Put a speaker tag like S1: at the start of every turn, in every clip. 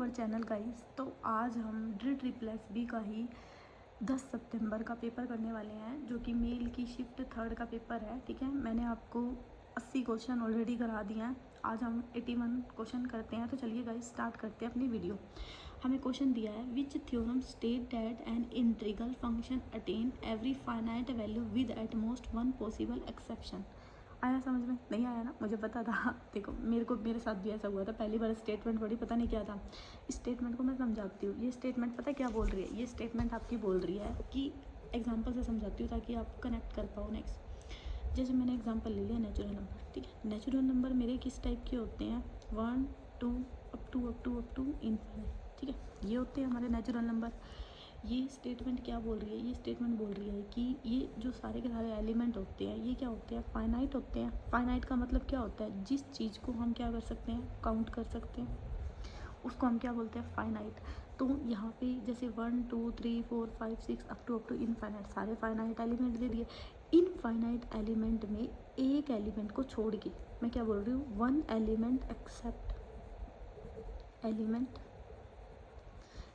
S1: Our channel guys. तो आज हम DREE का ही 10 सितंबर का पेपर करने वाले हैं, जो कि मेल की शिफ्ट 3rd का पेपर है। ठीक है, मैंने आपको 80 क्वेश्चन ऑलरेडी करा दिए हैं। आज हम 81 क्वेश्चन करते हैं। तो चलिए गाइस स्टार्ट करते हैं अपनी वीडियो। हमें क्वेश्चन दिया है, which theorem state that an integral function attain every finite value with at most one possible exception. आया समझ में? नहीं आया ना, मुझे पता था। देखो मेरे साथ भी ऐसा हुआ था। पहली बार स्टेटमेंट पढ़ी, पता नहीं क्या था। इस स्टेटमेंट को मैं समझाती हूँ। ये स्टेटमेंट पता है क्या बोल रही है? ये स्टेटमेंट आपकी बोल रही है कि एग्जाम्पल से समझाती हूँ ताकि आप कनेक्ट कर पाओ। नेक्स्ट, जैसे मैंने एग्जाम्पल ले लिया नेचुरल नंबर। ठीक है, नेचुरल नंबर मेरे किस टाइप के होते हैं? 1 2 अप टू इन्फिनिट। ठीक है, ये होते हैं हमारे नेचुरल नंबर। ये स्टेटमेंट क्या बोल रही है? ये स्टेटमेंट बोल रही है कि ये जो सारे के सारे एलिमेंट होते हैं, ये क्या होते हैं? फाइनाइट होते हैं। फाइनाइट का मतलब क्या होता है? जिस चीज़ को हम क्या कर सकते हैं? काउंट कर सकते हैं, उसको हम क्या बोलते हैं? फाइनाइट। तो यहाँ पे जैसे 1 2 3 4 5 6 अप टू इनफाइनाइट, सारे फाइनाइट एलिमेंट दे दिए। इनफाइनाइट एलिमेंट में एक एलिमेंट को छोड़ के, मैं क्या बोल रही हूँ? वन एलिमेंट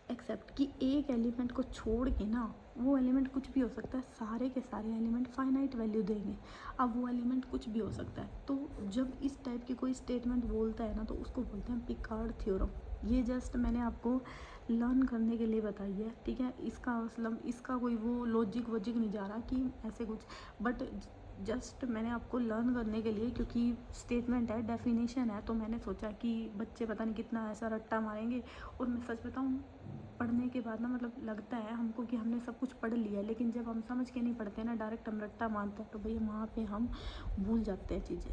S1: एक्सेप्ट कि एक एलिमेंट को छोड़ के ना, वो एलिमेंट कुछ भी हो सकता है, सारे के सारे एलिमेंट फाइनाइट वैल्यू देंगे। अब वो एलिमेंट कुछ भी हो सकता है। तो जब इस टाइप की कोई स्टेटमेंट बोलता है ना, तो उसको बोलते हैं पिकार्ड थ्योरम। ये जस्ट मैंने आपको लर्न करने के लिए बताई है। ठीक है, इसका मतलब इसका कोई वो लॉजिक वॉजिक नहीं जा रहा कि ऐसे कुछ, बट जस्ट मैंने आपको लर्न करने के लिए, क्योंकि स्टेटमेंट है, डेफिनेशन है, तो मैंने सोचा कि बच्चे पता नहीं कितना ऐसा रट्टा मारेंगे। और मैं सच बताऊँ, पढ़ने के बाद ना मतलब लगता है हमको कि हमने सब कुछ पढ़ लिया है, लेकिन जब हम समझ के नहीं पढ़ते ना, डायरेक्ट हम रट्टा मारते हैं, तो भैया वहाँ पे हम भूल जाते हैं चीज़ें।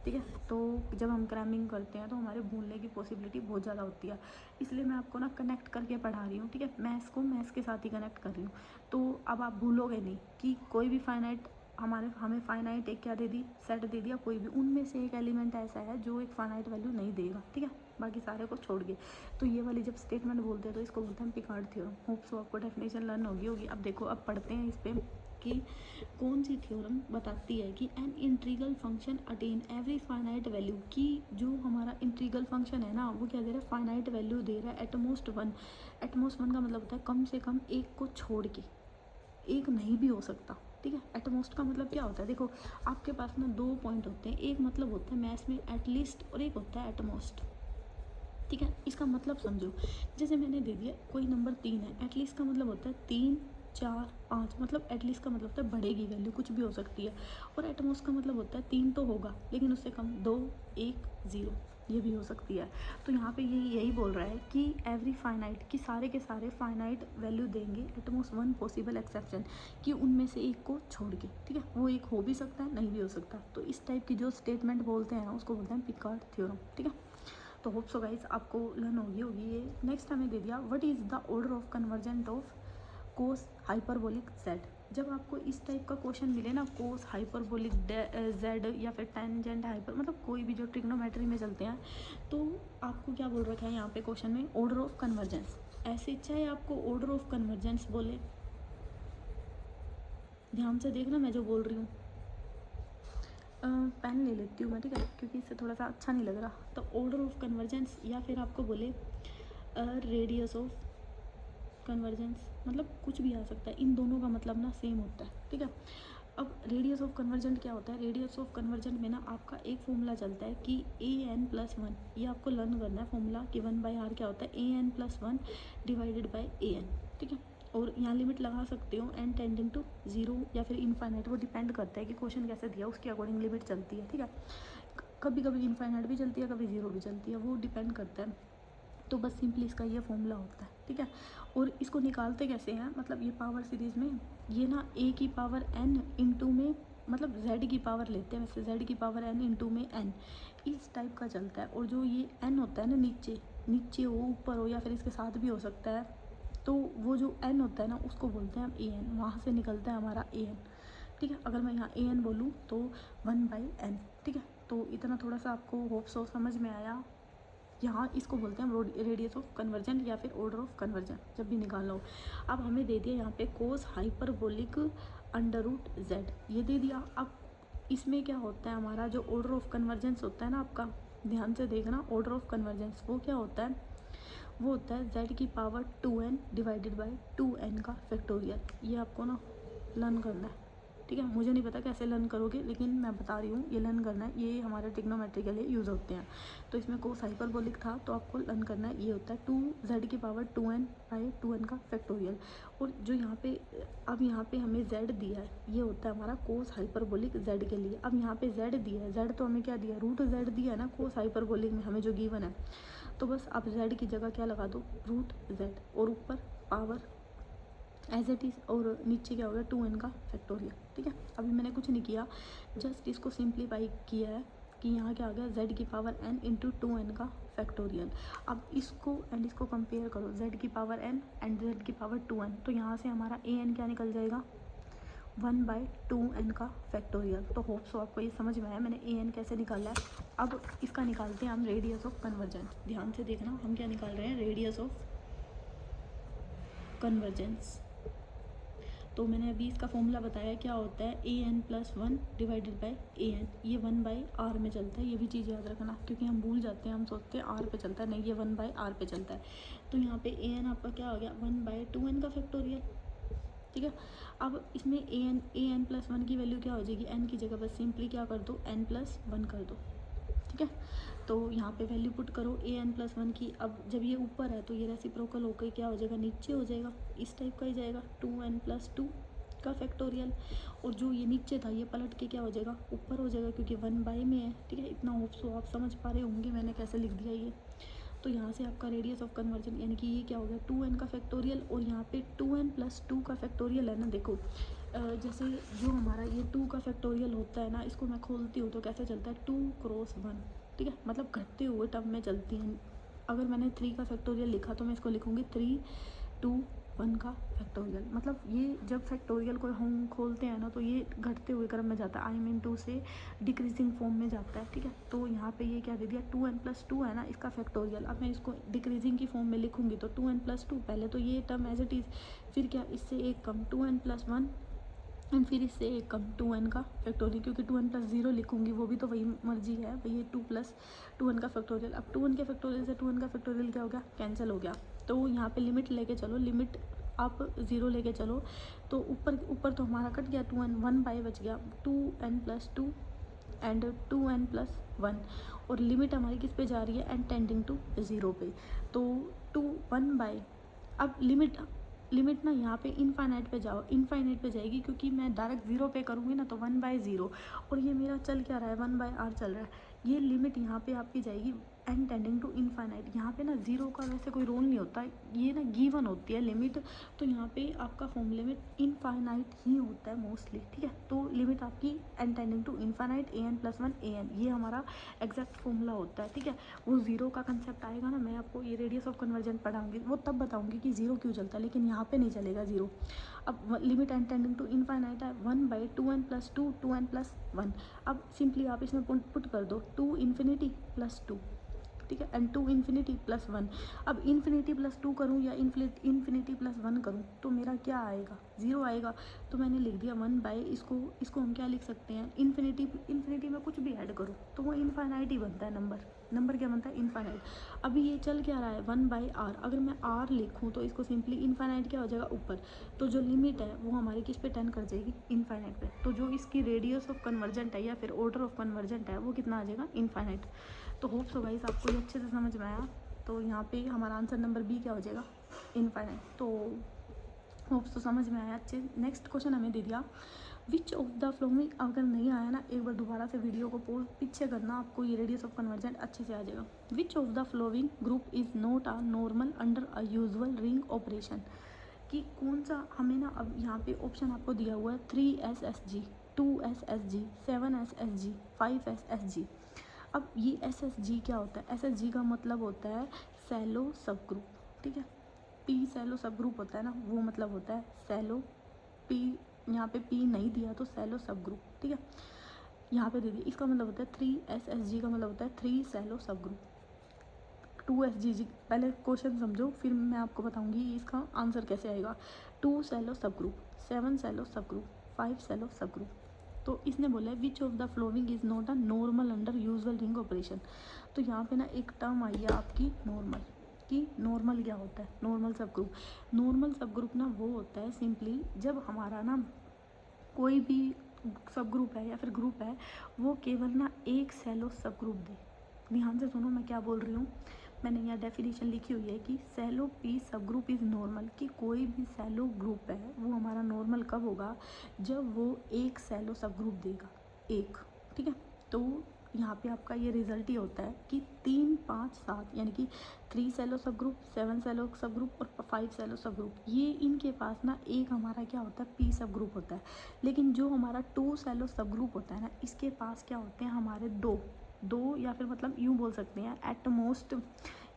S1: ठीक है, तो जब हम क्रैमिंग करते हैं तो हमारे भूलने की पॉसिबिलिटी बहुत ज़्यादा होती है। इसलिए मैं आपको ना कनेक्ट करके पढ़ा रही हूँ। ठीक है, मैथ्स के साथ ही कनेक्ट कर रही हूँ। तो अब आप भूलोगे नहीं कि कोई भी फाइनाइट हमें फाइनाइट एक क्या दे दी? सेट दे दिया। कोई भी उनमें से एक एलिमेंट ऐसा है जो एक फाइनाइट वैल्यू नहीं देगा। ठीक है, बाकी सारे को छोड़ के। तो ये वाली जब स्टेटमेंट बोलते हैं तो इसको बोलते हैं पिकार्ड थ्योरम। होप सो आपको डेफिनेशन लर्न होगी। अब देखो, अब पढ़ते हैं इस पर कि कौन सी थ्योरम बताती है कि N integral function attain every finite value, कि जो हमारा इंटीग्रल फंक्शन है ना, वो क्या दे रहा है? फाइनाइट वैल्यू दे रहा है एटमोस्ट वन। एटमोस्ट वन का मतलब होता है कम से कम एक को छोड़ के, एक नहीं भी हो सकता। ठीक है, एटमोस्ट का मतलब क्या होता है? देखो, आपके पास ना 2 पॉइंट होते हैं। एक मतलब होता है मैथ्स में एटलीस्ट, और एक होता है एटमोस्ट। ठीक है, इसका मतलब समझो। जैसे मैंने दे दिया कोई नंबर 3 है, एटलीस्ट का मतलब होता है 3 4 5, मतलब एटलीस्ट का मतलब होता है बढ़ेगी वैल्यू, कुछ भी हो सकती है। और एटमोस्ट का मतलब होता है 3 तो होगा, लेकिन उससे कम 2 1 0 ये भी हो सकती है। तो यहाँ पे यही बोल रहा है कि एवरी फाइनाइट, कि सारे के सारे फाइनाइट वैल्यू देंगे एटमोस्ट वन पॉसिबल एक्सेप्शन, कि उनमें से एक को छोड़ के। ठीक है, वो एक हो भी सकता है, नहीं भी हो सकता। तो इस टाइप की जो स्टेटमेंट बोलते हैं ना, उसको बोलते हैं पिकार्ड थ्योरम। ठीक है, तो होप सो गाइस आपको लर्न होगी ये। नेक्स्ट हमें दे दिया, what is the order of convergent of cos hyperbolic Z. जब आपको इस टाइप का क्वेश्चन मिले ना, कोस हाइपरबोलिक जेड या फिर टेंजेंट हाइपर, मतलब कोई भी जो ट्रिग्नोमेट्री में चलते हैं, तो आपको क्या बोल रखा है यहाँ पे क्वेश्चन में? Order of convergence. ऐसे चाहे आपको ऑर्डर ऑफ कन्वर्जेंस बोले, ध्यान से देखना मैं जो बोल रही हूँ। पेन ले लेती हूँ मैं, ठीक है, क्योंकि इससे थोड़ा सा अच्छा नहीं लग रहा। तो ऑर्डर ऑफ कन्वर्जेंस, या फिर आपको बोले रेडियस ऑफ कन्वर्जेंस, मतलब कुछ भी आ सकता है। इन दोनों का मतलब ना सेम होता है। ठीक है, अब रेडियस ऑफ कन्वर्जेंट क्या होता है? रेडियस ऑफ कन्वर्जेंट में ना आपका एक फॉर्मूला चलता है कि an+1, ये आपको लर्न करना है फॉर्मूला, कि 1/r क्या होता है? an+1 divided by an। ठीक है, और यहाँ लिमिट लगा सकते हो n टेंडिंग टू 0 या फिर इनफाइनाइट, वो डिपेंड करता है कि क्वेश्चन कैसे दिया, उसके अकॉर्डिंग लिमिट चलती है। ठीक है, कभी कभी इनफाइनाइट भी चलती है, कभी 0 भी चलती है, वो डिपेंड करता है। तो बस सिंपली इसका ये फॉर्मूला होता है। ठीक है, और इसको निकालते कैसे हैं? मतलब ये पावर सीरीज़ में ये ना a की पावर n इंटू में, मतलब z की पावर लेते हैं, वैसे z की पावर n इंटू में n, इस टाइप का चलता है। और जो ये n होता है ना, नीचे हो, ऊपर हो, या फिर इसके साथ भी हो सकता है, तो वो जो n होता है ना, उसको बोलते हैं हम an। वहाँ से निकलता है हमारा an। ठीक है, अगर मैं यहाँ an बोलूँ तो 1/n। ठीक है, तो इतना थोड़ा सा आपको होप सो समझ में आया। यहाँ इसको बोलते हैं हम रेडियस ऑफ कन्वर्जेंट या फिर ऑर्डर ऑफ कन्वर्जेंट, जब भी निकालना हो। अब हमें दे दिया यहाँ पे कोस हाइपरबोलिक √z, ये दे दिया। अब इसमें क्या होता है? हमारा जो ऑर्डर ऑफ कन्वर्जेंस होता है ना आपका, ध्यान से देखना, ऑर्डर ऑफ कन्वर्जेंस वो क्या होता है? वो होता है z की power 2n divided by 2n का फैक्टोरियल। ये आपको ना लर्न करना है, ठीक है। मुझे नहीं पता कैसे लर्न करोगे, लेकिन मैं बता रही हूँ ये लर्न करना है। ये हमारे ट्रिग्नोमेट्री के लिए यूज़ होते हैं। तो इसमें कोस हाइपरबोलिक था, तो आपको लर्न करना है। ये होता है 2z की पावर 2n बाई 2n का फैक्टोरियल। और जो यहाँ पे अब यहाँ पे हमें z दिया है, ये होता है हमारा कोस हाइपरबोलिक z के लिए। अब यहाँ पे z दिया है, z तो हमें क्या दिया, रूट z दिया है ना कोस हाइपरबोलिक में हमें जो गिवन है। तो बस आप z की जगह क्या लगा दो, रूट z, और ऊपर पावर एज इट इज़, और नीचे क्या हो गया 2n का फैक्टोरियल, ठीक है। अभी मैंने कुछ नहीं किया, जस्ट इसको सिंप्लीफाई किया है कि यहाँ क्या आ गया z की पावर n इंटू 2n का फैक्टोरियल। अब इसको एंड इसको कंपेयर करो, z की पावर n एंड z की पावर 2n, तो यहाँ से हमारा an क्या निकल जाएगा, 1/2n का फैक्टोरियल। तो होप सो आपको ये समझ में आया मैंने an कैसे निकाला है। अब इसका निकालते हैं हम रेडियस ऑफ कन्वर्जेंस। ध्यान से देखना, हम क्या निकाल रहे हैं, रेडियस ऑफ कन्वर्जेंस। तो मैंने अभी इसका फॉर्मूला बताया क्या होता है, an+1 डिवाइडेड बाय an। ये 1/r में चलता है, ये भी चीज़ याद रखना, क्योंकि हम भूल जाते हैं, हम सोचते हैं r पे चलता है, नहीं ये 1/r पे चलता है। तो यहाँ पे an आपका क्या हो गया, 1/2n का फैक्टोरियल, ठीक है। अब इसमें an+1 की वैल्यू क्या हो जाएगी, n की जगह बस सिंपली क्या कर दो, n+1 कर दो, ठीक है। तो यहाँ पे वैल्यू पुट करो an+1 की। अब जब ये ऊपर है तो ये रेसिप्रोकल होकर क्या हो जाएगा, नीचे हो जाएगा, इस टाइप का ही जाएगा, 2n+2 का फैक्टोरियल। और जो ये नीचे था ये पलट के क्या हो जाएगा, ऊपर हो जाएगा, क्योंकि 1/, में है, ठीक है। इतना होप सो आप समझ पा रहे होंगे मैंने कैसे लिख दिया ये। तो यहाँ से आपका रेडियस ऑफ कन्वर्जन यानी कि ये क्या हो गया, 2n का फैक्टोरियल। और यहाँ पे 2n+2 का फैक्टोरियल है ना, देखो जैसे जो हमारा ये 2 का फैक्टोरियल होता है ना, इसको मैं खोलती हूँ तो कैसे चलता है, 2 × 1, ठीक है, मतलब घटते हुए टर्म में चलती हैं। अगर मैंने 3 का फैक्टोरियल लिखा तो मैं इसको लिखूँगी 3, 2, 1 का फैक्टोरियल। मतलब ये जब फैक्टोरियल को हम खोलते हैं ना तो ये घटते हुए क्रम में जाता है, आई मीन 2 से डिक्रीजिंग फॉर्म में जाता है, ठीक है। तो यहाँ पे ये क्या दे दिया, 2n+2 है ना इसका फैक्टोरियल। अब मैं इसको डिक्रीजिंग की फॉर्म में लिखूँगी तो 2n+2, पहले तो ये टर्म एज इट इज़, फिर क्या इससे एक कम 2n+1, एंड फिर इससे एक कम 2n का फैक्टोरियल, क्योंकि 2n+0 लिखूंगी वो भी तो वही मर्जी है, वही 2+2n का फैक्टोरियल। अब 2n के फैक्टोरियल से 2n का फैक्टोरियल क्या हो गया, कैंसिल हो गया। तो यहाँ पे लिमिट लेके चलो, लिमिट आप 0 लेके चलो, तो ऊपर तो हमारा कट गया 2n, 1/, बच गया 2n+2 एंड 2n+1। और लिमिट हमारी किस पे जा रही है, एंड टेंडिंग टू 0 पे, तो 1/। अब लिमिट ना यहाँ पे इनफाइनाइट पे जाओ, इनफाइनाइट पे जाएगी, क्योंकि मैं डायरेक्ट 0 पे करूँगी ना तो 1/0, और ये मेरा चल क्या रहा है, 1/r चल रहा है। ये लिमिट यहाँ पे आपकी जाएगी एंड टेंडिंग टू इनफाइनाइट। यहाँ पे ना 0 का वैसे कोई रोल नहीं होता, ये ना गिवन होती है लिमिट। तो यहाँ पे आपका फॉर्मूले में इनफाइनाइट ही होता है मोस्टली, ठीक है। तो लिमिट आपकी n tending to infinite an+1 an, ये हमारा एग्जैक्ट फॉर्मूला होता है, ठीक है। वो 0 का कंसेप्ट आएगा ना, मैं आपको ये रेडियस ऑफ कन्वर्जन पढ़ाऊंगी, वो तब बताऊंगी कि 0 क्यों चलता है, लेकिन यहाँ पे नहीं चलेगा 0। अब limit n tending to infinite है 1/2n+2 2n+1। अब सिंपली आप इसमें पुट कर दो 2∞+2, ठीक है, एंड 2∞+1। अब ∞+2 करूँ या ∞+1 करूँ तो मेरा क्या आएगा, 0 आएगा। तो मैंने लिख दिया 1/, इसको हम क्या लिख सकते हैं, इन्फिनिटी में कुछ भी ऐड करो तो वो इनफाइनाइट ही बनता है, नंबर क्या बनता है, इनफाइनाइट। अभी ये चल क्या रहा है 1/r, अगर मैं r लिखूँ तो इसको सिंपली इनफाइनाइट क्या हो जाएगा ऊपर, तो जो लिमिट है वो हमारी किस पे टेंड कर जाएगी, इनफाइनाइट पे। तो जो इसकी रेडियस ऑफ कन्वर्जेंट है या फिर ऑर्डर ऑफ कन्वर्जेंट है वो कितना आ जाएगा, इनफाइनाइट। तो होप सो गाइस आपको ये अच्छे से समझ में आया। तो यहाँ पे हमारा आंसर नंबर बी क्या हो जाएगा, इनफाइनाइट। तो होप सो समझ में आया अच्छे। नेक्स्ट क्वेश्चन हमें दे दिया, विच ऑफ द फ्लोइंग, अगर नहीं आया ना एक बार दोबारा से वीडियो को पोज पीछे करना, आपको ये रेडियस ऑफ कन्वर्जेंट अच्छे से आ जाएगा। Which of the flowing group is not a normal under a usual ring operation, कि कौन सा हमें ना, अब यहाँ पे ऑप्शन आपको दिया हुआ है 3SSG, 2SSG, 7SSG, 5SSG। अब ये SSG क्या होता है, SSG का मतलब होता है सैलो सब ग्रुप, ठीक है। P सैलो सब ग्रुप होता है ना, वो मतलब होता है सैलो P, यहाँ पे P नहीं दिया तो सैलो सब ग्रुप, ठीक है। यहाँ पे दे दिया, इसका मतलब होता है 3SSG का मतलब होता है 3 सैलो सब ग्रुप। 2SGG, पहले क्वेश्चन समझो फिर मैं आपको बताऊंगी इसका आंसर कैसे आएगा। 2 सैलो सब ग्रुप, 7 सैलो सब ग्रुप, 5 सैलो सब ग्रुप। तो इसने बोला है which of the following is not a normal under usual ring operation. तो यहाँ पे ना एक टर्म आई है आपकी नॉर्मल, कि नॉर्मल क्या होता है, नॉर्मल सब ग्रुप। नॉर्मल सब ग्रुप ना वो होता है सिंपली जब हमारा ना कोई भी सब ग्रुप है या फिर ग्रुप है वो केवल ना एक सेलो सब ग्रुप दे। ध्यान से सुनो मैं क्या बोल रही हूँ। मैंने यहाँ डेफिनेशन लिखी हुई है कि सेलो पी सब ग्रुप इज़ नॉर्मल, कि कोई भी सेलो ग्रुप है वो हमारा नॉर्मल कब होगा, जब वो एक सेलो सब ग्रुप देगा, एक। ठीक है, तो यहाँ पे आपका ये रिजल्ट ही होता है कि 3, 5, 7 यानी कि 3 सेलो सब ग्रुप, 7 सेलो सब ग्रुप और 5 सेलो सब ग्रुप, ये इनके पास ना एक हमारा क्या होता है, पी सब ग्रुप होता है। लेकिन जो हमारा 2 सेलो सब ग्रुप होता है ना, इसके पास क्या होते हैं हमारे दो या फिर मतलब यूँ बोल सकते हैं एट मोस्ट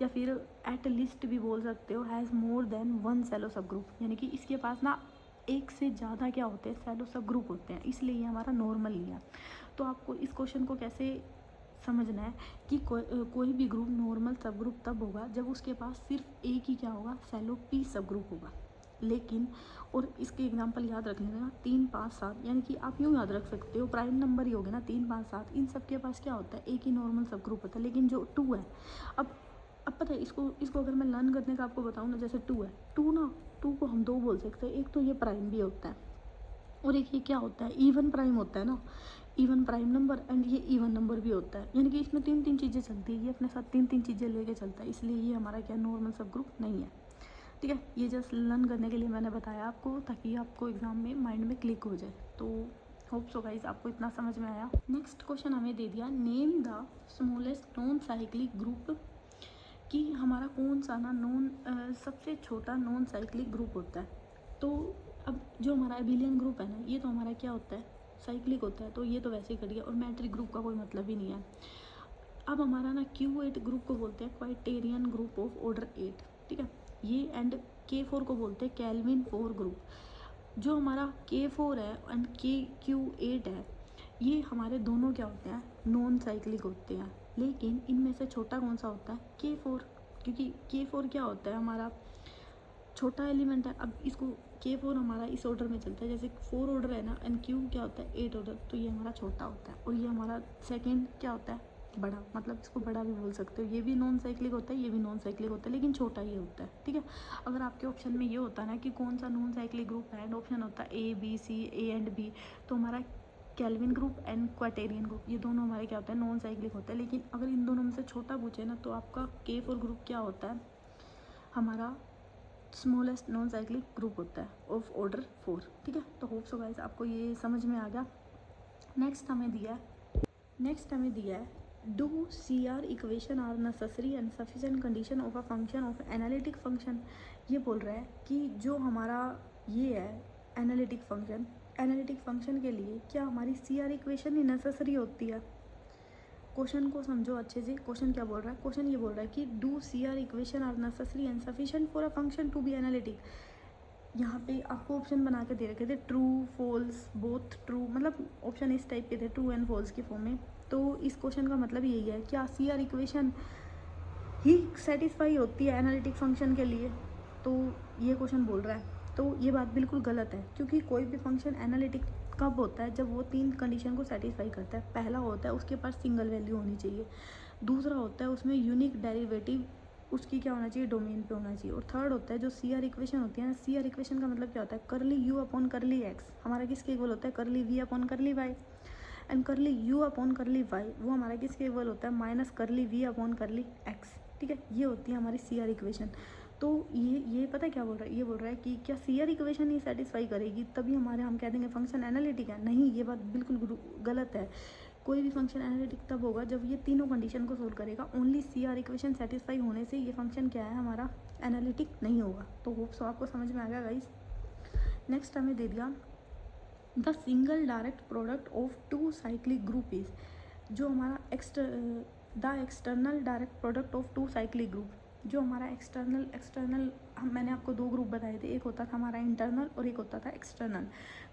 S1: या फिर एट लिस्ट भी बोल सकते हो, हैज़ मोर देन 1 सेलो सब ग्रुप, यानी कि इसके पास ना एक से ज़्यादा क्या होते हैं, सेलो सब ग्रुप होते हैं, इसलिए ये हमारा नॉर्मल नहीं है। तो आपको इस क्वेश्चन को कैसे समझना है कि कोई भी ग्रुप नॉर्मल सब ग्रुप तब होगा जब उसके पास सिर्फ एक ही क्या होगा, सेलो पी सब ग्रुप होगा। लेकिन और इसके एग्जांपल याद रख लेना 3, 5, 7, यानी कि आप यूँ याद रख सकते हो प्राइम नंबर ही हो गए ना 3, 5, 7, इन सब के पास क्या होता है, एक ही नॉर्मल सब ग्रुप होता है। लेकिन जो 2 है, अब पता है इसको अगर मैं लर्न करने का आपको बताऊँ ना, जैसे 2 है, 2 को हम 2 बोल सकते हैं, एक तो ये प्राइम भी होता है और एक ये क्या होता है, इवन प्राइम होता है ना, इवन प्राइम नंबर एंड ये इवन नंबर भी होता है, यानी कि इसमें 3 चीज़ें चलती है, ये अपने साथ 3 चीज़ें लेके चलता है, इसलिए ये हमारा क्या नॉर्मल सब ग्रुप नहीं है। ठीक है, ये जस्ट लर्न करने के लिए मैंने बताया आपको, ताकि आपको एग्ज़ाम में माइंड में क्लिक हो जाए। तो होप सो गाइज आपको इतना समझ में आया। नेक्स्ट क्वेश्चन हमें दे दिया, name the smallest non cyclic group, कि हमारा कौन सा ना सबसे छोटा नॉन साइक्लिक ग्रुप होता है। तो अब जो हमारा एबिलियन ग्रुप है ना, ये तो हमारा क्या होता है, साइक्लिक होता है, तो ये तो वैसे ही कट गया और मैट्रिक ग्रुप का कोई मतलब ही नहीं है। अब हमारा ना Q8 ग्रुप को बोलते हैं क्वाइटेरियन ग्रुप ऑफ ऑर्डर 8। ठीक है, ये एंड K4 को बोलते हैं कैल्विन 4 ग्रुप। जो हमारा K4 है एंड Q8 है, ये हमारे दोनों क्या होते हैं, नॉन साइक्लिक होते हैं। लेकिन इनमें से छोटा कौन सा होता है, K4, क्योंकि K4 क्या होता है, हमारा छोटा एलिमेंट है। अब इसको K4 हमारा इस ऑर्डर में चलता है, जैसे 4 ऑर्डर है ना एंड Q क्या होता है 8 ऑर्डर, तो ये हमारा छोटा होता है और ये हमारा सेकेंड क्या होता है, बड़ा, मतलब इसको बड़ा भी बोल सकते हो। ये भी नॉन साइक्लिक होता है, ये भी नॉन साइक्लिक होता है, लेकिन छोटा ये होता है। ठीक है, अगर आपके ऑप्शन में ये होता है ना कि कौन सा नॉन साइक्लिक ग्रुप है एंड ऑप्शन होता है A एंड B, तो हमारा कैल्विन ग्रुप एंड क्वाटेरियन ग्रुप, ये दोनों हमारे क्या होते हैं, नॉन साइक्लिक होता है। लेकिन अगर इन दोनों में से छोटा पूछे ना, तो आपका K4 ग्रुप क्या होता है, हमारा स्मॉलेस्ट नॉन साइक्लिक ग्रुप होता है ऑफ ऑर्डर 4। ठीक है, तो होप सो गाइस आपको ये समझ में आ गया। नेक्स्ट हमें दिया है do CR equation are necessary and sufficient condition of a function of analytic function. ये बोल रहा है कि जो हमारा ये है एनालिटिक फंक्शन के लिए क्या हमारी CR इक्वेशन ही नेसेसरी होती है। क्वेश्चन को समझो अच्छे से, क्वेश्चन क्या बोल रहा है, क्वेश्चन ये बोल रहा है कि do CR equation are necessary and sufficient for a function to be analytic. यहाँ पे आपको ऑप्शन बना के दे रखे थे ट्रू, फॉल्स, बोथ ट्रू, मतलब ऑप्शन इस टाइप के थे, ट्रू एंड फॉल्स की फॉर्म में। तो इस क्वेश्चन का मतलब यही है, क्या CR इक्वेशन ही सेटिस्फाई होती है एनालिटिक फंक्शन के लिए, तो ये क्वेश्चन बोल रहा है। तो ये बात बिल्कुल गलत है, क्योंकि कोई भी फंक्शन एनालिटिक कब होता है, जब वो 3 कंडीशन को सेटिस्फाई करता है। पहला होता है उसके पास सिंगल वैल्यू होनी चाहिए, दूसरा होता है उसमें यूनिक डेरिवेटिव उसकी क्या होना चाहिए, डोमेन पे होना चाहिए, और थर्ड होता है जो CR इक्वेशन होती है ना, CR इक्वेशन का मतलब क्या होता है, करली U अपॉन करली x हमारा किसके इक्वल होता है, करली V अपॉन करली y, एंड करली U अपॉन करली y वो हमारा किसके इक्वल होता है, माइनस करली V अपॉन करली x। ठीक है, ये होती है हमारी CR इक्वेशन। तो ये पता है क्या बोल रहा है, ये बोल रहा है कि क्या CR इक्वेशन ही सेटिस्फाई करेगी तभी हम कह देंगे फंक्शन एनालिटिक है। नहीं, ये बात बिल्कुल गलत है। कोई भी फंक्शन एनालिटिक तब होगा जब ये तीनों कंडीशन को सोल्व करेगा। ओनली CR इक्वेशन सेटिस्फाई होने से ये फंक्शन क्या है, हमारा एनालिटिक नहीं होगा। तो होप सो आपको समझ में आ गया गाइस। नेक्स्ट हमें दे दिया the single direct product of 2 cyclic group is, जो हमारा the external direct product of 2 cyclic group, जो हमारा एक्सटर्नल मैंने आपको 2 ग्रुप बताए थे, एक होता था हमारा इंटरनल और एक होता था एक्सटर्नल।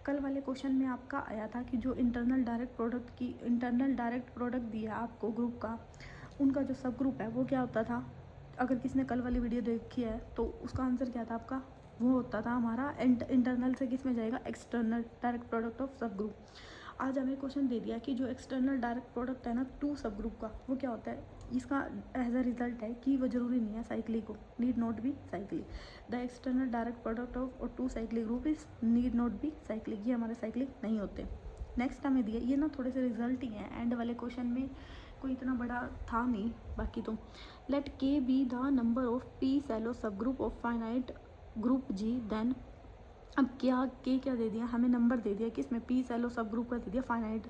S1: कल वाले क्वेश्चन में आपका आया था कि जो इंटरनल डायरेक्ट प्रोडक्ट दिया आपको ग्रुप का, उनका जो सब ग्रुप है वो क्या होता था। अगर किसने कल वाली वीडियो देखी है तो उसका आंसर क्या था आपका, वो होता था हमारा इंटरनल से किस में जाएगा, एक्सटर्नल डायरेक्ट प्रोडक्ट ऑफ सब ग्रुप। आज हमें क्वेश्चन दे दिया कि जो एक्सटर्नल डायरेक्ट प्रोडक्ट है ना 2 सब ग्रुप का, वो क्या होता है, इसका एज अ रिजल्ट है कि वो ज़रूरी नहीं है साइक्लिक हो, need not be cyclic. The external direct product of और 2 cyclic group is need not be cyclic, ये हमारे साइक्लिक नहीं होते। नेक्स्ट हमें दिया, ये ना थोड़े से रिजल्ट ही हैं, एंड वाले क्वेश्चन में कोई इतना बड़ा था नहीं बाकी तो। Let K be the number of P Sylow subgroup of finite group G, then अब क्या के क्या दे दिया हमें, नंबर दे दिया कि इसमें पी सैलो सब ग्रुप का दे दिया फाइनाइट,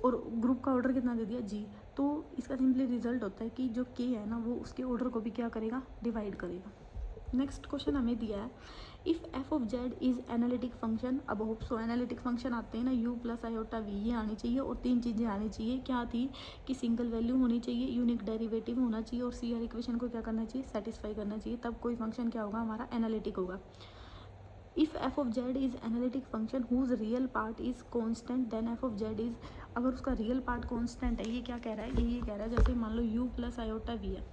S1: और ग्रुप का ऑर्डर कितना दे दिया जी। तो इसका सिंपली रिजल्ट होता है कि जो के है ना वो उसके ऑर्डर को भी क्या करेगा, डिवाइड करेगा। नेक्स्ट क्वेश्चन हमें दिया है, if f of z is analytic function, अब होप सो एनालिटिक फंक्शन आते हैं ना यू प्लस आयोटा वी, ये आनी चाहिए और 3 चीज़ें आनी चाहिए, क्या थी कि सिंगल वैल्यू होनी चाहिए, यूनिक डेरिवेटिव होना चाहिए और सी आर इक्वेशन को क्या करना चाहिए, सेटिस्फाई करना चाहिए, तब कोई फंक्शन क्या होगा हमारा एनालिटिक होगा। If f of z is analytic function whose real part is constant, then f of z is, अगर उसका रियल पार्ट कॉन्स्टेंट है, ये क्या कह रहा है, ये कह रहा है जैसे मान लो यू प्लस आयोटा वी है,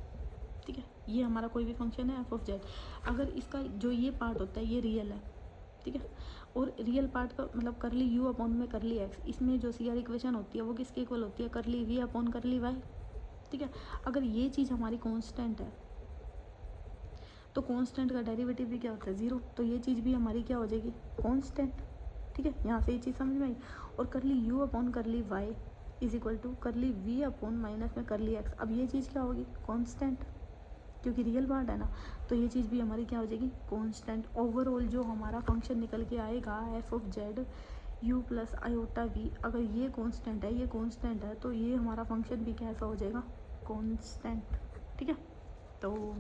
S1: ठीक है, ये हमारा कोई भी फंक्शन है एफ ऑफ जेड, अगर इसका जो ये पार्ट होता है ये रियल है, ठीक है, और रियल पार्ट का मतलब करली यू अपॉन में करली एक्स, इसमें जो सी आर इक्वेशन होती है वो किसके इक्वल होती है, करली वी अपॉन करली वाई, ठीक है। अगर ये चीज़ हमारी कांस्टेंट है तो कांस्टेंट का डेरिवेटिव भी क्या होता है, ज़ीरो, तो ये चीज़ भी हमारी क्या हो जाएगी, कांस्टेंट, ठीक है, यहाँ से ये चीज़ समझ में आई। और करली यू अपॉन करली वाई इज इक्वल टू करली वी अपॉन माइनस में करली एक्स, अब ये चीज़ क्या होगी, कांस्टेंट, क्योंकि रियल पार्ट है ना, तो ये चीज़ भी हमारी क्या हो जाएगी, कांस्टेंट। ओवरऑल जो हमारा फंक्शन निकल के आएगा f of z u plus iota v, अगर ये कांस्टेंट है, ये कांस्टेंट है, तो ये हमारा फंक्शन भी कैसा हो जाएगा, कांस्टेंट, ठीक है। तो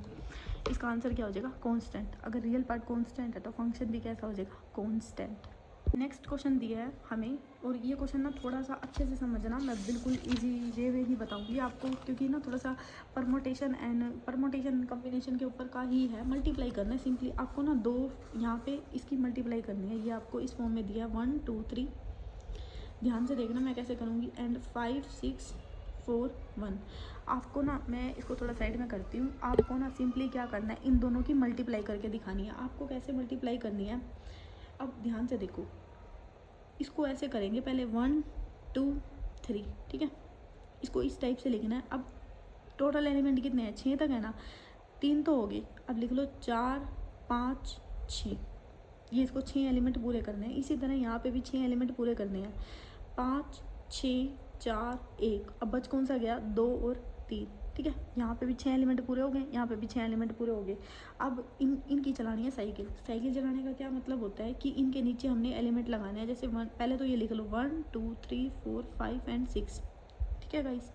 S1: इसका आंसर क्या हो जाएगा, कांस्टेंट। अगर रियल पार्ट कांस्टेंट है तो फंक्शन भी कैसा हो जाएगा, कांस्टेंट। नेक्स्ट क्वेश्चन दिया है हमें, और ये क्वेश्चन ना थोड़ा सा अच्छे से समझना, मैं बिल्कुल इजी वे में ही बताऊंगी आपको, क्योंकि ना थोड़ा सा परमोटेशन कम्बिनेशन के ऊपर का ही है, मल्टीप्लाई करना है सिंपली आपको ना, दो यहाँ पे इसकी मल्टीप्लाई करनी है, ये आपको इस फॉर्म में दिया 1 2 3, ध्यान से देखना मैं कैसे करूँगी, एंड 5 6 4 1। आपको ना मैं इसको थोड़ा साइड में करती हूँ, आपको ना सिंपली क्या करना है, इन दोनों की मल्टीप्लाई करके दिखानी है। आपको कैसे मल्टीप्लाई करनी है, अब ध्यान से देखो, इसको ऐसे करेंगे पहले 1 2 3, ठीक है, इसको इस टाइप से लिखना है। अब टोटल एलिमेंट कितने हैं, 6 तक है ना, 3 तो हो गए, अब लिख लो 4 5 6, ये इसको 6 एलिमेंट पूरे करने हैं। इसी तरह यहाँ पे भी 6 एलिमेंट पूरे करने हैं, 5 6 4 1, अब बच कौन सा गया, 2 और 3, ठीक है, यहाँ पे भी 6 एलिमेंट पूरे हो गए, यहाँ पे भी 6 एलिमेंट पूरे हो गए। अब इनकी चलानी है साइकिल। साइकिल चलाने का क्या मतलब होता है कि इनके नीचे हमने एलिमेंट लगाने हैं, जैसे पहले तो ये लिख लो 1 2 3 4 5 एंड 6, ठीक है गाइस।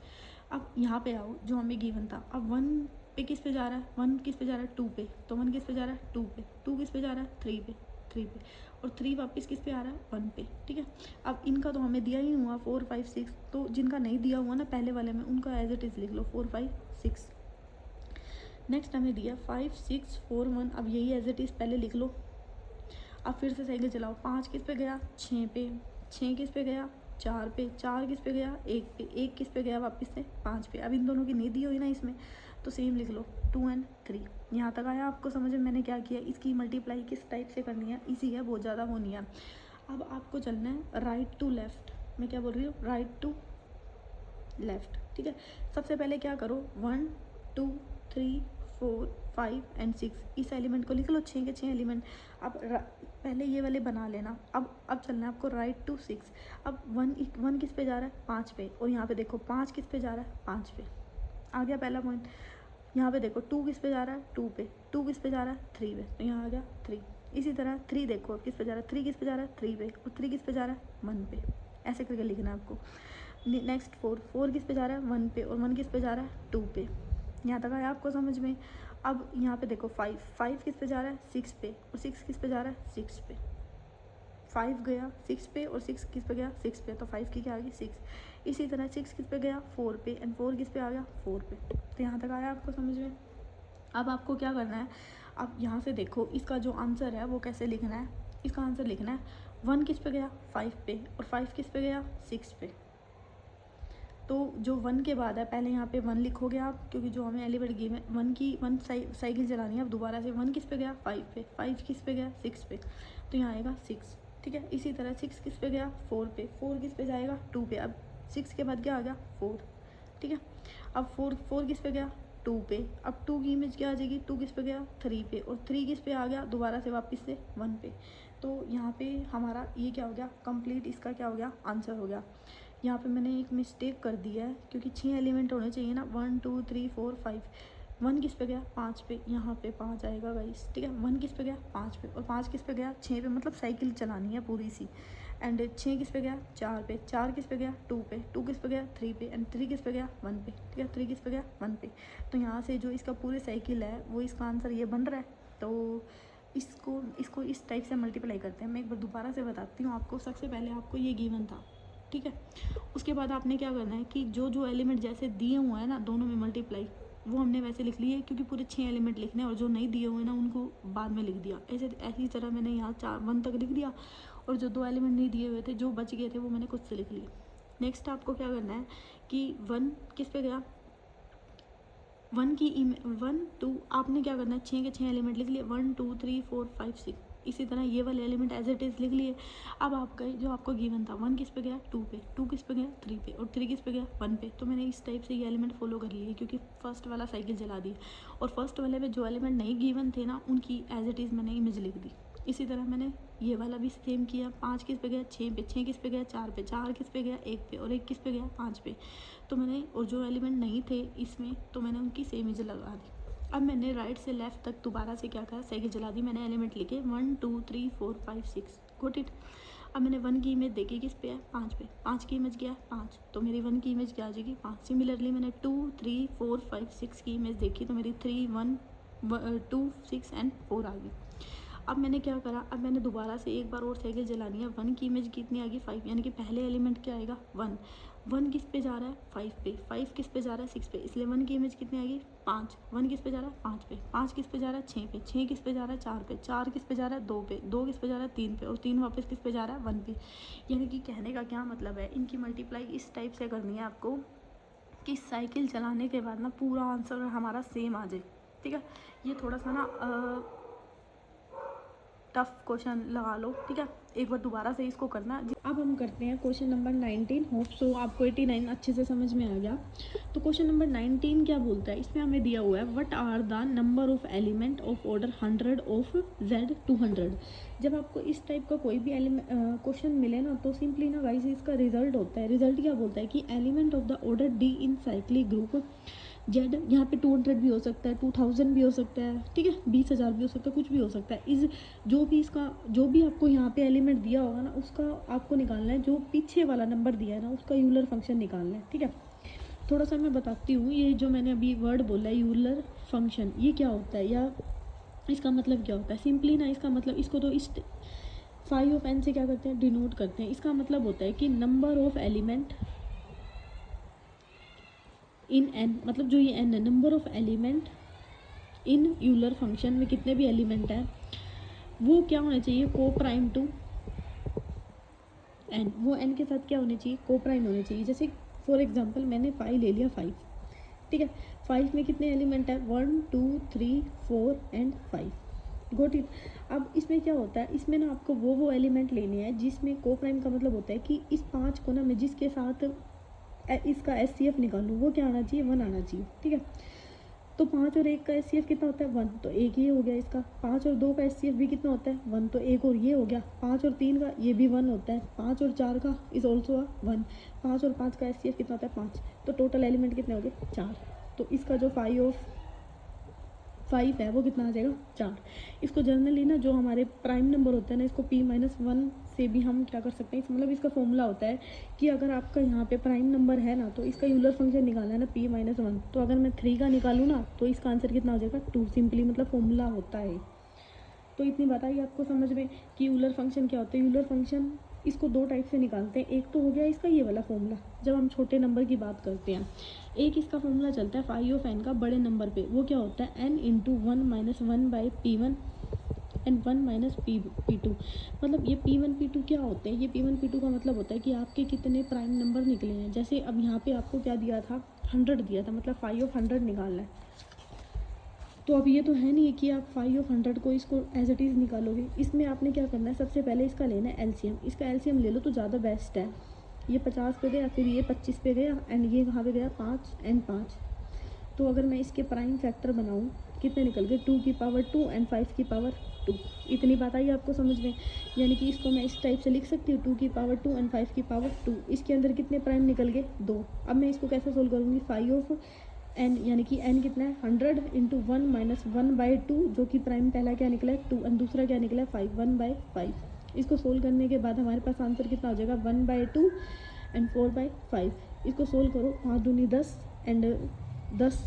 S1: अब यहाँ पे आओ, जो हमें गिवन था, अब 1 पे किस पे जा रहा है, 1 किस पे जा रहा है, 2 पे, तो 1 किस पे जा रहा है, 2 पे, 2 किस पे जा रहा है, 3 पे, 3 पे, और 3 वापस किस पे आ रहा है, 1 पे, ठीक है। अब इनका तो हमें दिया ही नहीं हुआ 4 5 6, तो जिनका नहीं दिया हुआ ना पहले वाले में, उनका एज इट इज़ लिख लो 4 5 6। नेक्स्ट हमें दिया 5 6 4 1, अब यही एज इट इज़ पहले लिख लो। अब फिर से साइकिल चलाओ, 5 किस पे गया, 6 पे, 6 किस पे गया, 4 पे, 4 किस पे गया, 1 पे, 1 किस पे गया वापस से, 5 पे। अब इन दोनों की नहीं दी हुई ना इसमें, तो सेम लिख लो 2 एंड 3। यहाँ तक आया आपको समझ में, मैंने क्या किया, इसकी मल्टीप्लाई किस टाइप से करनी है, इसी है, बहुत ज़्यादा वो नहीं है। अब आपको चलना है राइट टू लेफ़्ट, मैं क्या बोल रही हूँ, राइट टू लेफ़्ट, ठीक है। सबसे पहले क्या करो, 1 2 3 4 5 एंड 6, इस एलिमेंट को लिख लो, 6 के 6 एलिमेंट। अब पहले ये वाले बना लेना। अब चलना है आपको राइट टू 6। अब 1 किस पे जा रहा है, 5 पे, और यहाँ पे देखो 5 किस पे जा रहा है, 5 पे, आ गया पहला पॉइंट। यहाँ पे देखो 2 किस पे जा रहा है, 2 पे, 2 किस पे जा रहा है, 3 पे, तो यहाँ आ गया 3। इसी तरह 3 देखो अब किस पे जा रहा है, 3 किस पे जा रहा है, 3 पे, और 3 किस पे जा रहा है, 1 पे, ऐसे करके लिखना है आपको। नेक्स्ट 4 किस पे जा रहा है, 1 पे, और 1 किस पे जा रहा है, 2 पे। यहाँ तक आया आपको समझ में। अब यहाँ पे देखो 5 किस पे जा रहा है, 6 पे, और 6 किस पे जा रहा है, 6 पे। 5 गया 6 पे, और 6 किस पे गया, 6 पे, तो 5 की क्या आ गई, 6। इसी तरह 6 किस पे गया, 4 पे, एंड 4 किस पे आ गया, 4 पे। तो यहाँ तक आया आपको समझ में। अब आपको क्या करना है, अब यहाँ से देखो इसका जो आंसर है वो कैसे लिखना है। इसका आंसर लिखना है 1 किस पे गया, 5 पे, और 5 किस पे गया, 6 पे। तो जो 1 के बाद है, पहले यहाँ पे 1 लिखोगे आप, क्योंकि जो हमें एलिमेंट गिव है 1 साइकिल चलानी है। अब दोबारा से 1 किस पे गया, 5 पे, 5 किस पे गया, 6 पे, तो यहाँ आएगा 6, ठीक है। इसी तरह 6 किस पे गया, 4 पे, 4 किस पे जाएगा, 2 पे। अब 6 के बाद क्या आ गया, 4, ठीक है। अब 4 किस पे गया, 2 पे। अब 2 की इमेज क्या आ जाएगी, 2 किस पे गया, 3 पे, और 3 किस पे आ गया, दोबारा से वापस से 1 पे। तो यहाँ पे हमारा ये क्या हो गया, कंप्लीट इसका क्या हो गया, आंसर हो गया। यहाँ पे मैंने एक मिस्टेक कर दी है, क्योंकि 6 एलिमेंट होने चाहिए ना, 1 2 3 4 5। 1 किस पे गया, 5 पे, यहाँ पे 5 आएगा गाइस, ठीक है। 1 किस पे गया, 5 पे, और 5 किस पे गया, 6 पे, मतलब साइकिल चलानी है पूरी सी। एंड 6 किस पे गया, 4 पे, 4 किस पे गया, 2 पे, 2 किस पे गया, 3 पे, एंड 3 किस पे गया, 1 पे, ठीक है। 3 किस पे गया, 1 पे। तो यहाँ से जो इसका पूरे साइकिल है वो इसका आंसर ये बन रहा है। तो इसको इस टाइप से मल्टीप्लाई करते हैं। मैं एक बार दोबारा से बताती हूँ आपको। सबसे पहले आपको ये गिवन था, ठीक है। उसके बाद आपने क्या करना है कि जो जो एलिमेंट जैसे दिए हुए हैं ना दोनों में मल्टीप्लाई, वो हमने वैसे लिख लिए, क्योंकि पूरे 6 एलिमेंट लिखने हैं, और जो नहीं दिए हुए ना उनको बाद में लिख दिया। ऐसी तरह मैंने यहाँ 1 तक लिख दिया, और जो 2 एलिमेंट नहीं दिए हुए थे, जो बच गए थे, वो मैंने खुद से लिख लिए। नेक्स्ट आपको क्या करना है कि 1 किस पे गया, 1 की 1 2, आपने क्या करना है, 6 के 6 एलिमेंट लिख लिए, 1 2 3 4 5 6। इसी तरह ये वाले एलिमेंट एज इट इज़ लिख लिए। अब आपका जो आपको गिवन था, 1 किस पे गया, 2 पे, 2 किस पे गया, 3 पे, और 3 किस पे गया, 1 पे। तो मैंने इस टाइप से ये एलिमेंट फॉलो कर लिए, क्योंकि फर्स्ट वाला साइकिल चला दिया, और फर्स्ट वाले में जो एलिमेंट नहीं गिवन थे ना, उनकी एज इट इज़ मैंने इमेज लिख दी। इसी तरह मैंने ये वाला भी सेम किया। 5 किस पे गया, 6 पे, 6 किस पे गया, 4 पे, 4 किस पे गया, 1 पे, और 1 किस पे गया, 5 पे। तो मैंने, और जो एलिमेंट नहीं थे इसमें, तो मैंने उनकी सेम इमेज लगा दी। अब मैंने राइट से लेफ्ट तक दोबारा से क्या करा, साइकिल चला दी। मैंने एलिमेंट लिखे 1 2 3 4 5 6, गोट इट। अब मैंने 1 की इमेज देखी किस पे है, 5 पे, 5 की इमेज क्या है, 5, तो मेरी 1 की इमेज क्या आ जाएगी, 5। सिमिलरली मैंने 2 3 4 5 6 की इमेज देखी, तो मेरी 3 1 2 6 एंड 4 आ गई। अब मैंने क्या करा, अब मैंने दोबारा से एक बार और साइकिल चलानी है। 1 की इमेज कितनी आ गई, 5, यानी कि पहले एलिमेंट क्या आएगा, 1। 1 किस पे जा रहा है, 5 पे, 5 किस पे जा रहा है, 6 पे, इसलिए 1 की इमेज कितनी आएगी, 5। 1 किस पे जा रहा है, 5 पे, 5 किस पे जा रहा है, 6 पे, 6 किस पे जा रहा है, 4 पे, 4 किस पे जा रहा है, 2 पे, 2 किस पे जा रहा है, 3 पे, और 3 वापस किस पे जा रहा है, 1 पे। यानी कि कहने का क्या मतलब है, इनकी मल्टीप्लाई इस टाइप से करनी है आपको कि साइकिल चलाने के बाद ना पूरा आंसर हमारा सेम आ जाए, ठीक है। ये थोड़ा सा ना टफ क्वेश्चन लगा लो, ठीक है। एक बार दोबारा से इसको करना। अब हम करते हैं क्वेश्चन नंबर 19। होप सो आपको 89 अच्छे से समझ में आ गया। तो क्वेश्चन नंबर 19 क्या बोलता है, इसमें हमें दिया हुआ है what are the number of element of order 100 of Z 200। जब आपको इस टाइप का कोई भी क्वेश्चन मिले ना, तो सिंपली ना गाइस इसका रिजल्ट होता है। रिजल्ट क्या बोलता है कि element of the order D in cyclic group Z, यहाँ पे 200 भी हो सकता है, 2000 भी हो सकता है, ठीक है, 20,000 भी हो सकता है, कुछ भी हो सकता है। इस जो भी आपको यहाँ पे एलिमेंट दिया होगा ना, उसका आपको निकालना है। जो पीछे वाला नंबर दिया है ना, उसका यूलर फंक्शन निकालना है, ठीक है। थोड़ा सा मैं बताती हूँ, ये जो मैंने अभी वर्ड बोला है यूलर फंक्शन, ये क्या होता है या इसका मतलब क्या होता है। सिंपली ना इसका मतलब, इसको तो इस फाई ऑफ एन से क्या करते हैं, डिनोट करते हैं। इसका मतलब होता है कि number of element in an, मतलब जो ये एन है, number of element in Euler function में कितने भी एलिमेंट हैं, वो क्या होने चाहिए, को प्राइम टू एन। वो एन के साथ क्या होने चाहिए, को प्राइम होने चाहिए। जैसे फॉर एग्जांपल मैंने 5 ले लिया, 5, ठीक है। 5 में कितने एलिमेंट है, 1 2 3 4 एंड 5, गोट इट। अब इसमें क्या होता है, इसमें ना आपको वो एलिमेंट लेने हैं जिसमें को प्राइम का मतलब होता है कि इस 5 को ना मैं जिसके साथ इसका SCF निकालूँ, वो क्या आना चाहिए, 1 आना चाहिए, ठीक है। तो 5 और 1 का SCF कितना होता है, 1, तो एक ये हो गया इसका। 5 और 2 का SCF भी कितना होता है, 1, तो एक और ये हो गया। 5 और 3 का ये भी 1 होता है। 5 और 4 का इज ऑल्सो 1। 5 और 5 का SCF कितना होता है, 5। तो टोटल एलिमेंट कितने हो गए, 4। तो इसका जो 5 है वो कितना आ जाएगा, 4। इसको जनरली ना जो हमारे प्राइम नंबर होता है ना, इसको P-1 से भी हम क्या कर सकते हैं, मतलब इसका फॉर्मूला होता है कि अगर आपका यहाँ पे प्राइम नंबर है ना, तो इसका यूलर फंक्शन निकालना है ना P-1। तो अगर मैं 3 का निकालूँ ना, तो इसका आंसर कितना हो जाएगा, 2। सिंपली मतलब फॉर्मूला होता है। तो इतनी बात आई आपको समझ में कि यूलर फंक्शन क्या होता है। यूलर फंक्शन इसको 2 टाइप से निकालते हैं। एक तो हो गया इसका ये वाला फॉर्मूला, जब हम छोटे नंबर की बात करते हैं। एक इसका फॉर्मूला चलता है फाई ऑफ एन का बड़े नंबर पे, वो क्या होता है, n into 1 minus 1 by P1 and 1 minus P2। मतलब ये P1 P2 क्या होते हैं, ये P1 P2 का मतलब होता है कि आपके कितने प्राइम नंबर निकले हैं। जैसे अब यहाँ पे आपको क्या दिया था, 100 दिया था, मतलब फाई ऑफ 100 निकालना है, तो अब ये तो है नहीं कि आप 5/100 को इसको एज इट इज़ निकालोगे। इसमें आपने क्या करना है, सबसे पहले इसका लेना है एलसीएम। इसका एलसीएम ले लो तो ज़्यादा बेस्ट है। ये 50 पे गया, फिर ये 25 पे गया, एंड ये कहाँ पे गया, 5 एंड 5। तो अगर मैं इसके प्राइम फैक्टर बनाऊँ, कितने निकल गए, 2 की पावर 2 एंड 5 की पावर 2। इतनी बात आई आपको समझ में। यानी कि इसको मैं इस टाइप से लिख सकती हूँ, 2 की पावर 2 एंड 5 की पावर 2। इसके अंदर कितने प्राइम निकल गए, 2। अब मैं इसको कैसे सोल्व करूँगी, 5/n, यानी कि n कितना है, 100 × 1 - 1/2, जो कि प्राइम पहला क्या निकला है, 2, एंड दूसरा क्या निकला है, 5, 1/5। इसको सोल्व करने के बाद हमारे पास आंसर कितना हो जाएगा, 1/2 एंड 4/5। इसको सोल्व करो, 5 दूनी 10 एंड 10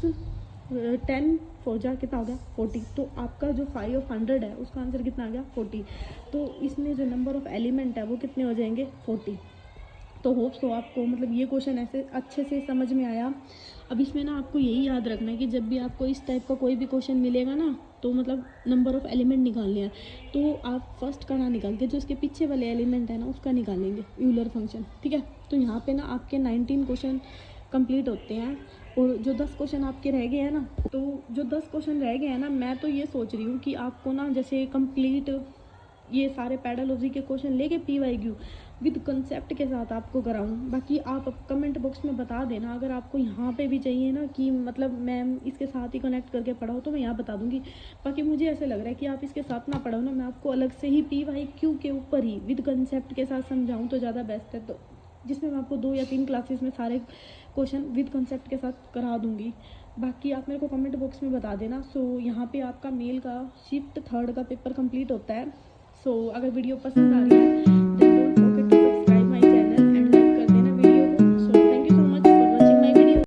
S1: 10 4 जा कितना हो गया, 40। तो आपका जो 5/100 है उसका आंसर कितना आ गया, 40। तो इसमें जो नंबर ऑफ एलिमेंट है वो कितने हो जाएंगे, 40। तो होप्स तो आपको मतलब ये क्वेश्चन ऐसे अच्छे से समझ में आया। अब इसमें ना आपको यही याद रखना है कि जब भी आपको इस टाइप का कोई भी क्वेश्चन मिलेगा ना, तो मतलब नंबर ऑफ एलिमेंट निकालने हैं, तो आप फर्स्ट का ना निकाल के जो इसके पीछे वाले एलिमेंट है ना उसका निकालेंगे, यूलर फंक्शन, ठीक है। तो यहाँ पे ना आपके 19 क्वेश्चन कंप्लीट होते हैं, और जो 10 क्वेश्चन आपके रह गए हैं ना, तो जो 10 क्वेश्चन रह गए हैं ना, मैं तो ये सोच रही हूँ कि आपको ना जैसे कंप्लीट ये सारे पैडालॉजी के क्वेश्चन लेके PYQ विद कंसेप्ट के साथ आपको कराऊँ। बाकी आप कमेंट बॉक्स में बता देना, अगर आपको यहाँ पे भी चाहिए ना कि मतलब मैम इसके साथ ही कनेक्ट करके पढ़ाओ, तो मैं यहाँ बता दूँगी। बाकी मुझे ऐसे लग रहा है कि आप इसके साथ ना पढ़ाओ ना, मैं आपको अलग से ही PYQ के ऊपर ही विद कंसेप्ट के साथ समझाऊँ तो ज़्यादा बेस्ट है। तो जिसमें मैं आपको 2 या 3 क्लासेस में सारे क्वेश्चन विद कंसेप्ट के साथ करा दूँगी। बाकी आप मेरे को कमेंट बॉक्स में बता देना। सो यहाँ पे आपका मेल का शिफ्ट 3rd का पेपर कंप्लीट होता है। सो अगर वीडियो पसंद आ रही है